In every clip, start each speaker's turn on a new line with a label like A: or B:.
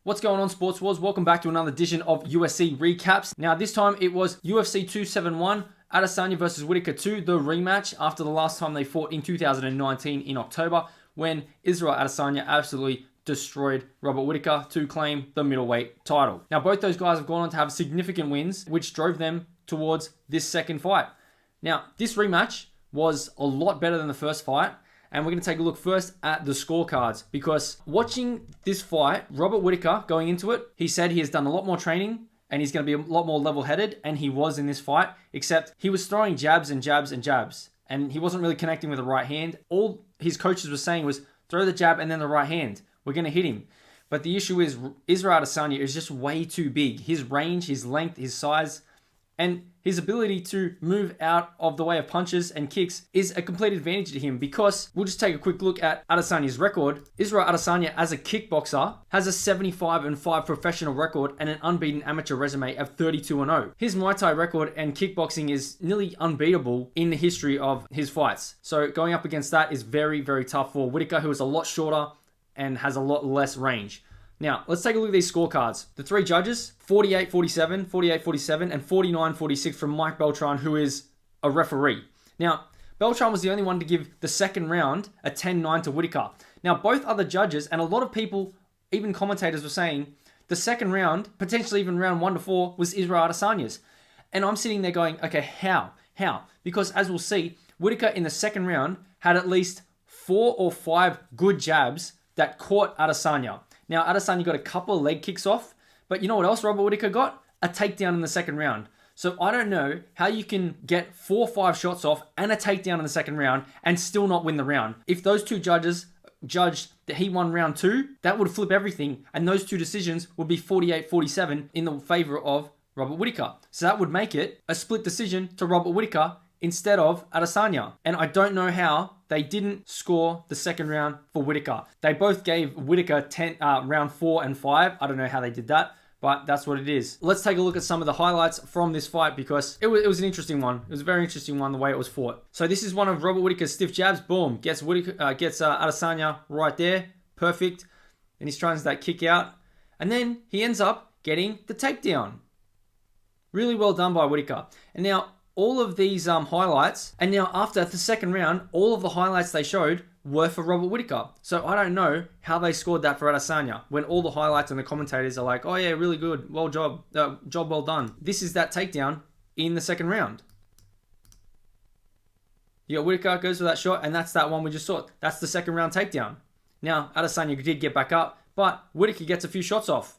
A: What's going on, Sports Wars? Welcome back to another edition of UFC recaps. Now, this time it was UFC 271, Adesanya versus Whittaker II, the rematch after the last time they fought in 2019 in October, when Israel Adesanya absolutely destroyed Robert Whittaker to claim the middleweight title. Now, both those guys have gone on to have significant wins, which drove them towards this second fight. Now, this rematch was a lot better than the first fight. And we're going to take a look first at the scorecards, because watching this fight, Robert Whittaker going into it, he said he has done a lot more training and he's going to be a lot more level-headed, and he was in this fight, except he was throwing jabs and jabs and jabs, and he wasn't really connecting with the right hand. All his coaches were saying was, throw the jab and then the right hand. We're going to hit him. But the issue is, Israel Adesanya is just way too big. His range, his length, his size, and his ability to move out of the way of punches and kicks is a complete advantage to him, because we'll just take a quick look at Adesanya's record. Israel Adesanya, as a kickboxer, has a 75-5 professional record and an unbeaten amateur resume of 32-0. His Muay Thai record and kickboxing is nearly unbeatable in the history of his fights. So going up against that is very, very tough for Whittaker, who is a lot shorter and has a lot less range. Now, let's take a look at these scorecards. The three judges, 48-47, 48-47, and 49-46 from Mike Beltran, who is a referee. Now, Beltran was the only one to give the second round a 10-9 to Whittaker. Now, both other judges, and a lot of people, even commentators, were saying the second round, potentially even round 1 to 4, was Israel Adesanya's. And I'm sitting there going, okay, how? How? Because as we'll see, Whittaker in the second round had at least 4 or 5 good jabs that caught Adesanya. Now, Adesanya got a couple of leg kicks off, but you know what else Robert Whittaker got? A takedown in the second round. So I don't know how you can get 4 or 5 shots off and a takedown in the second round and still not win the round. If those two judges judged that he won round 2, that would flip everything, and those two decisions would be 48-47 in the favor of Robert Whittaker. So that would make it a split decision to Robert Whittaker instead of Adesanya. And I don't know how they didn't score the second round for Whittaker. They both gave Whittaker round 4 and 5. I don't know how they did that, but that's what it is. Let's take a look at some of the highlights from this fight, because it was an interesting one. It was a very interesting one, the way it was fought. So this is one of Robert Whittaker's stiff jabs. Boom. Gets Adesanya right there. Perfect. And he's trying that kick out. And then he ends up getting the takedown. Really well done by Whittaker. And now, all of these highlights, and now after the second round, all of the highlights they showed were for Robert Whittaker. So I don't know how they scored that for Adesanya, when all the highlights and the commentators are like, oh yeah, really good, job well done. This is that takedown in the second round. You got Whittaker goes for that shot, and that's that one we just saw. That's the second round takedown. Now, Adesanya did get back up, but Whittaker gets a few shots off.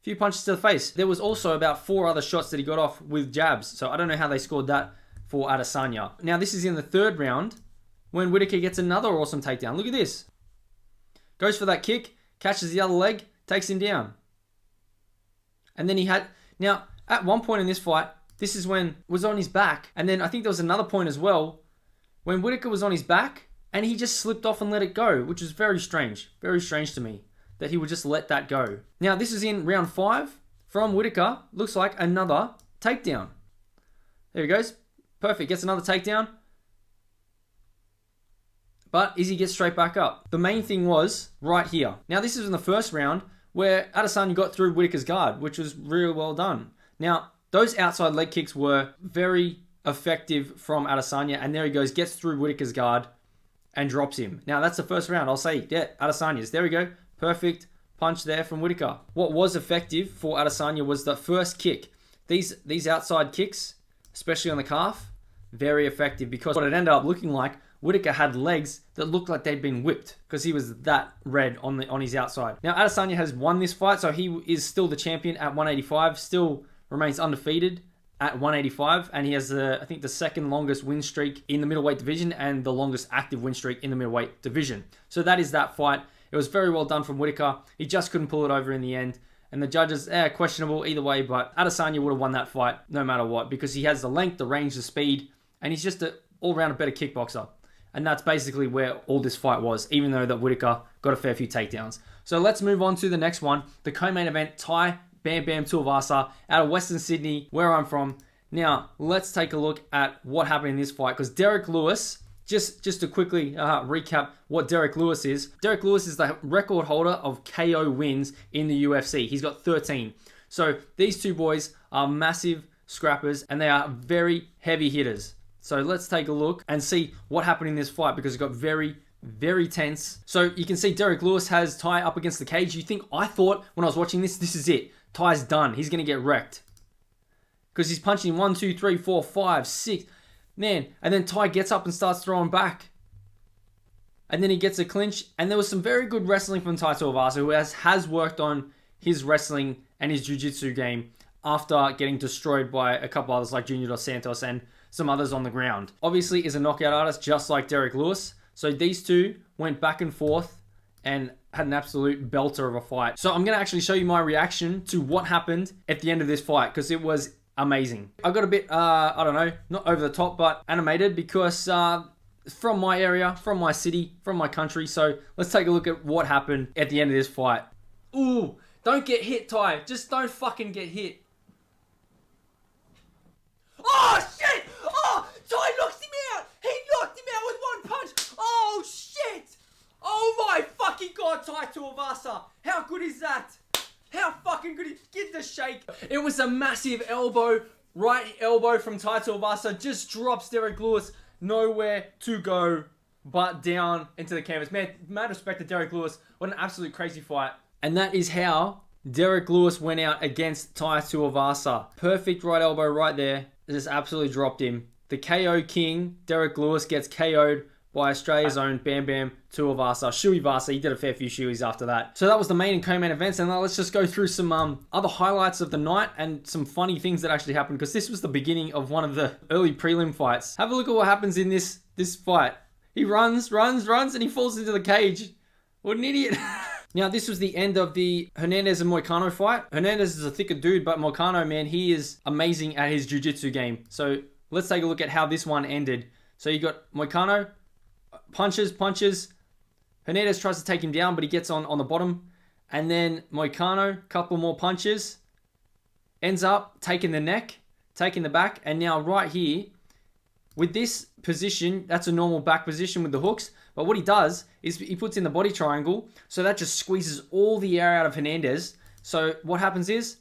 A: Few punches to the face. There was also about 4 other shots that he got off with jabs. So I don't know how they scored that for Adesanya. Now this is in the third round, when Whittaker gets another awesome takedown. Look at this. Goes for that kick, catches the other leg, takes him down. And then now at one point in this fight, this is when was on his back. And then I think there was another point as well, when Whittaker was on his back and he just slipped off and let it go, which was very strange to me, that he would just let that go. Now, this is in round 5 from Whittaker. Looks like another takedown. There he goes. Perfect. Gets another takedown. But Izzy gets straight back up. The main thing was right here. Now, this is in the first round where Adesanya got through Whittaker's guard, which was really well done. Now, those outside leg kicks were very effective from Adesanya. And there he goes. Gets through Whittaker's guard and drops him. Now, that's the first round. I'll say, yeah, Adesanya's. There we go. Perfect punch there from Whittaker. What was effective for Adesanya was the first kick. These outside kicks, especially on the calf, very effective, because what it ended up looking like, Whittaker had legs that looked like they'd been whipped, because he was that red on his outside. Now, Adesanya has won this fight, so he is still the champion at 185, still remains undefeated at 185, and he has, I think, the second longest win streak in the middleweight division and the longest active win streak in the middleweight division. So that is that fight. It was very well done from Whittaker. He just couldn't pull it over in the end. And the judges, questionable either way, but Adesanya would have won that fight no matter what, because he has the length, the range, the speed, and he's just an all-round better kickboxer. And that's basically where all this fight was, even though that Whittaker got a fair few takedowns. So let's move on to the next one, the co-main event, Tai Tuivasa out of Western Sydney, where I'm from. Now, let's take a look at what happened in this fight, because Derrick Lewis Just to quickly recap what Derrick Lewis is. Derrick Lewis is the record holder of KO wins in the UFC. He's got 13. So these two boys are massive scrappers and they are very heavy hitters. So let's take a look and see what happened in this fight because it got very, very tense. So you can see Derrick Lewis has Tai up against the cage. I thought when I was watching this is it. Tai's done. He's going to get wrecked. Because he's punching 1, 2, 3, 4, 5, 6. Man, and then Tai gets up and starts throwing back. And then he gets a clinch. And there was some very good wrestling from Tai Tuivasa, who has worked on his wrestling and his jiu-jitsu game after getting destroyed by a couple others like Junior Dos Santos and some others on the ground. Obviously is a knockout artist just like Derrick Lewis. So these two went back and forth and had an absolute belter of a fight. So I'm going to actually show you my reaction to what happened at the end of this fight because it was amazing. I got a bit, I don't know, not over the top, but animated because from my area, from my city, from my country. So let's take a look at what happened at the end of this fight. Ooh, don't get hit, Tai. Just don't fucking get hit. Oh, shit! Oh, Tai knocks him out! He knocked him out with one punch! Oh, shit! Oh my fucking God, Tai Tuivasa! How good is that? How fucking good is... Get the shake. It was a massive elbow, right elbow from Tai Tuivasa. Just drops Derrick Lewis. Nowhere to go but down into the canvas. Man, mad respect to Derrick Lewis. What an absolute crazy fight. And that is how Derrick Lewis went out against Tai Tuivasa. Perfect right elbow right there. Just absolutely dropped him. The KO king, Derrick Lewis, gets KO'd by Australia's own Bam Bam Tuivasa. Shuivasa, he did a fair few shoeys after that. So that was the main and co-main events, and now let's just go through some other highlights of the night and some funny things that actually happened, because this was the beginning of one of the early prelim fights. Have a look at what happens in this fight. He runs, and he falls into the cage. What an idiot. Now, this was the end of the Hernandez and Moicano fight. Hernandez is a thicker dude, but Moicano, man, he is amazing at his jiu-jitsu game. So let's take a look at how this one ended. So you got Moicano, punches. Hernandez tries to take him down, but he gets on the bottom. And then Moicano, couple more punches. Ends up taking the neck, taking the back. And now right here, with this position, that's a normal back position with the hooks. But what he does is he puts in the body triangle. So that just squeezes all the air out of Hernandez. So what happens is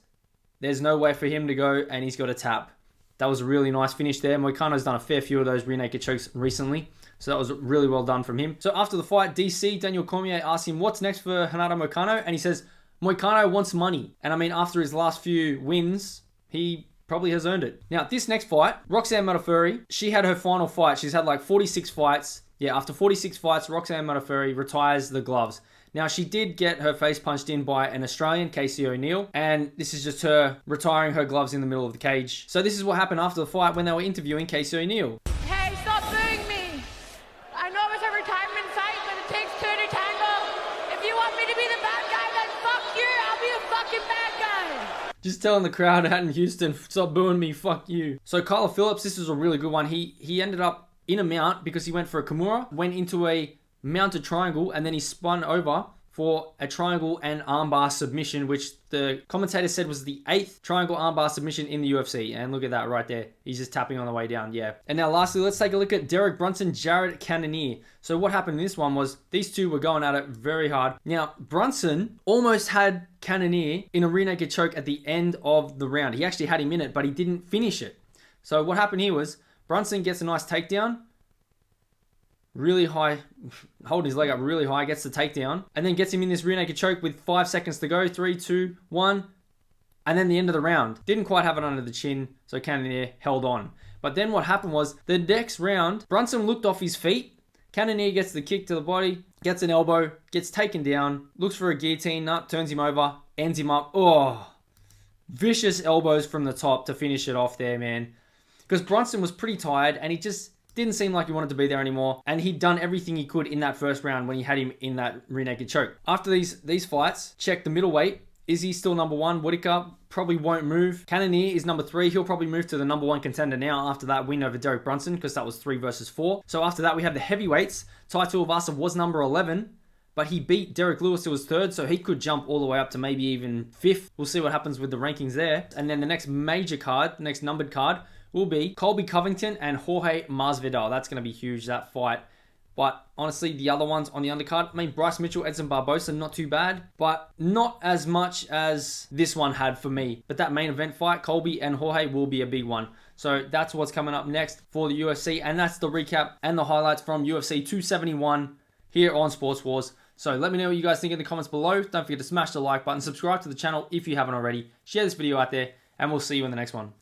A: there's no way for him to go, and he's got a tap. That was a really nice finish there. Moicano's done a fair few of those rear naked chokes recently. So that was really well done from him. So after the fight, DC, Daniel Cormier, asked him, what's next for Renato Moicano? And he says, Moicano wants money. And I mean, after his last few wins, he probably has earned it. Now, this next fight, Roxanne Modafferi, she had her final fight. She's had like 46 fights. Yeah, after 46 fights, Roxanne Modafferi retires the gloves. Now, she did get her face punched in by an Australian, Casey O'Neill, and this is just her retiring her gloves in the middle of the cage. So this is what happened after the fight when they were interviewing Casey O'Neill.
B: Hey, stop booing me! I know it's a retirement fight, but it takes two to tango. If you want me to be the bad guy, then fuck you! I'll be the fucking bad guy!
A: Just telling the crowd out in Houston, stop booing me, fuck you. So Kyler Phillips, this was a really good one. He ended up in a mount because he went for a Kimura, went into a mounted triangle, and then he spun over for a triangle and armbar submission, which the commentator said was the 8th triangle armbar submission in the UFC. And look at that right there. He's just tapping on the way down, yeah. And now lastly, let's take a look at Derrick Brunson, Jared Cannonier. So what happened in this one was these two were going at it very hard. Now, Brunson almost had Cannonier in a rear naked choke at the end of the round. He actually had him in it, but he didn't finish it. So what happened here was Brunson gets a nice takedown, really high, holding his leg up really high, gets the takedown, and then gets him in this rear naked choke with 5 seconds to go. 3, 2, 1, and then the end of the round. Didn't quite have it under the chin, so Cannonier held on. But then what happened was, the next round, Brunson looked off his feet, Cannonier gets the kick to the body, gets an elbow, gets taken down, looks for a guillotine, turns him over, ends him up. Oh, vicious elbows from the top to finish it off there, man. Because Brunson was pretty tired, and he just didn't seem like he wanted to be there anymore. And he'd done everything he could in that first round when he had him in that rear naked choke. After these fights, check the middleweight. Is he still number 1? Whittaker probably won't move. Cannonier is number 3. He'll probably move to the number 1 contender now after that win over Derrick Brunson, because that was 3 versus 4. So after that, we have the heavyweights. Tai Tuivasa was number 11, but he beat Derrick Lewis, who was 3rd, so he could jump all the way up to maybe even 5th. We'll see what happens with the rankings there. And then the next major card, the next numbered card, will be Colby Covington and Jorge Masvidal. That's going to be huge, that fight. But honestly, the other ones on the undercard, I mean, Bryce Mitchell, Edson Barbosa, not too bad, but not as much as this one had for me. But that main event fight, Colby and Jorge, will be a big one. So that's what's coming up next for the UFC, and that's the recap and the highlights from UFC 271 here on Sports Wars. So let me know what you guys think in the comments below. Don't forget to smash the like button, subscribe to the channel if you haven't already, share this video out there, and we'll see you in the next one.